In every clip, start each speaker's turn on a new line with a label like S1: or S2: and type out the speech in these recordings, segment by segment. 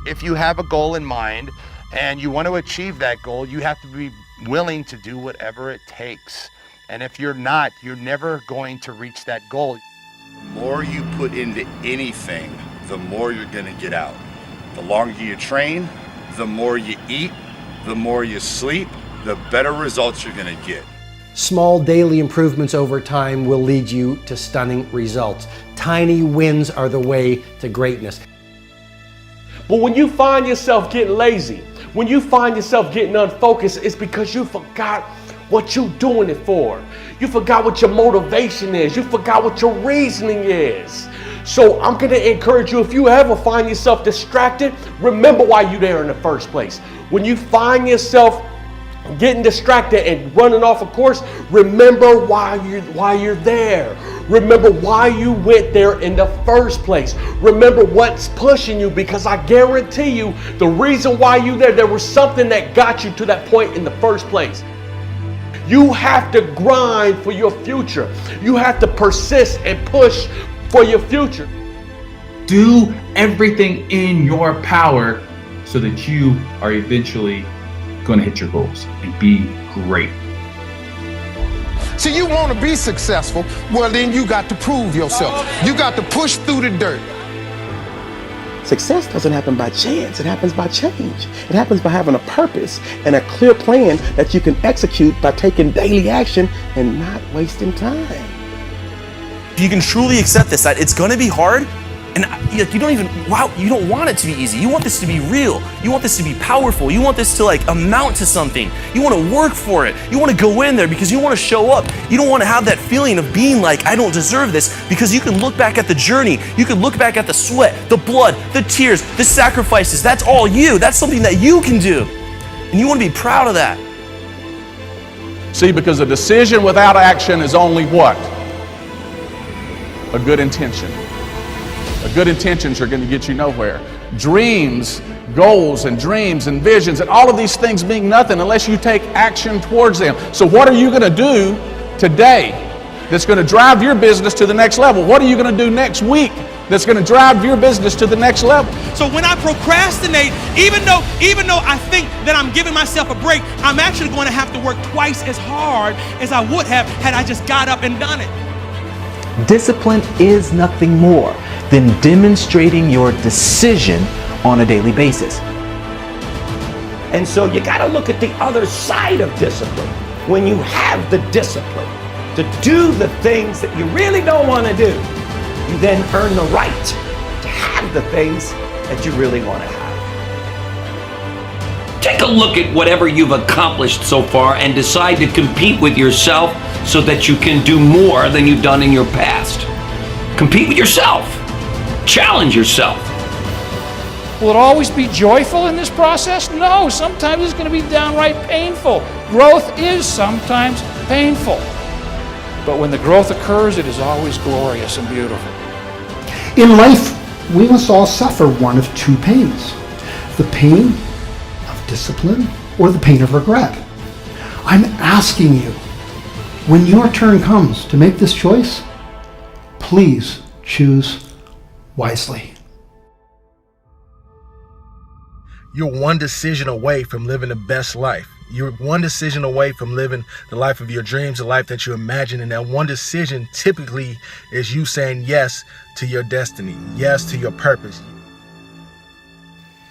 S1: if you have a goal in mind and you want to achieve that goal, you have to be willing to do whatever it takes. And if you're not, you're never going to reach that goal.
S2: The more you put into anything, the more you're gonna get out. The longer you train, the more you eat, the more you sleep, the better results you're gonna get.
S3: Small daily improvements over time will lead you to stunning results. Tiny wins are the way to greatness.
S4: But when you find yourself getting lazy, when you find yourself getting unfocused, it's because you forgot what you're doing it for. You forgot what your motivation is. You forgot what your reasoning is. So I'm gonna encourage you, if you ever find yourself distracted, remember why you're there in the first place. When you find yourself getting distracted and running off a course, remember why you're there. Remember why you went there in the first place. Remember what's pushing you, because I guarantee you the reason why you're there was something that got you to that point in the first place. You have to grind for your future. You have to persist and push for your future.
S5: Do everything in your power so that you are eventually going to hit your goals and be great.
S6: See, you want to be successful, well then you got to prove yourself. You got to push through the dirt.
S7: Success doesn't happen by chance, it happens by change. It happens by having a purpose and a clear plan that you can execute by taking daily action and not wasting time.
S8: If you can truly accept this, that it's going to be hard, and you don't want it to be easy. You want this to be real. You want this to be powerful. You want this to amount to something. You want to work for it. You want to go in there because you want to show up. You don't want to have that feeling of being like, I don't deserve this, because you can look back at the journey. You can look back at the sweat, the blood, the tears, the sacrifices. That's all you. That's something that you can do. And you want to be proud of that.
S9: See, because a decision without action is only what? A good intention. Good intentions are going to get you nowhere. Dreams, goals and dreams and visions and all of these things mean nothing unless you take action towards them. So what are you going to do today that's going to drive your business to the next level? What are you going to do next week that's going to drive your business to the next level?
S10: So when I procrastinate, even though I think that I'm giving myself a break, I'm actually going to have to work twice as hard as I would have had I just got up and done it.
S11: Discipline is nothing more than demonstrating your decision on a daily basis.
S12: And so you got to look at the other side of discipline. When you have the discipline to do the things that you really don't want to do, you then earn the right to have the things that you really want to have.
S13: Take a look at whatever you've accomplished so far and decide to compete with yourself so that you can do more than you've done in your past. Compete with yourself. Challenge yourself.
S14: Will it always be joyful in this process? No, sometimes it's going to be downright painful. Growth is sometimes painful. But when the growth occurs, it is always glorious and beautiful.
S15: In life, we must all suffer one of two pains. The pain of discipline or the pain of regret. I'm asking you, when your turn comes to make this choice, please choose wisely.
S1: You're one decision away from living the best life. You're one decision away from living the life of your dreams, the life that you imagine. And that one decision typically is you saying yes to your destiny, yes to your purpose.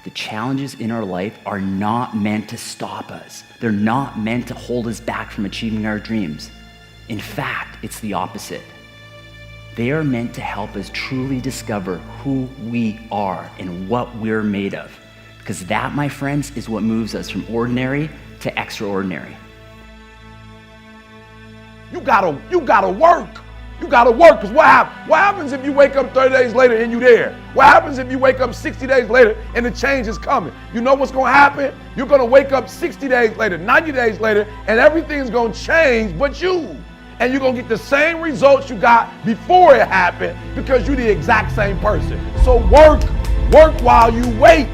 S16: The challenges in our life are not meant to stop us. They're not meant to hold us back from achieving our dreams. In fact, it's the opposite. They are meant to help us truly discover who we are and what we're made of. Because that, my friends, is what moves us from ordinary to extraordinary.
S4: You gotta work. You gotta work, because what happens if you wake up 30 days later and you there? What happens if you wake up 60 days later and the change is coming? You know what's gonna happen? You're gonna wake up 60 days later, 90 days later, and everything's gonna change but you. And you're gonna get the same results you got before it happened because you're the exact same person. So work while you wait.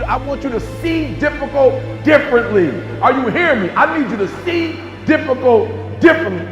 S4: I want you to see difficult differently. Are you hearing me? I need you to see difficult differently.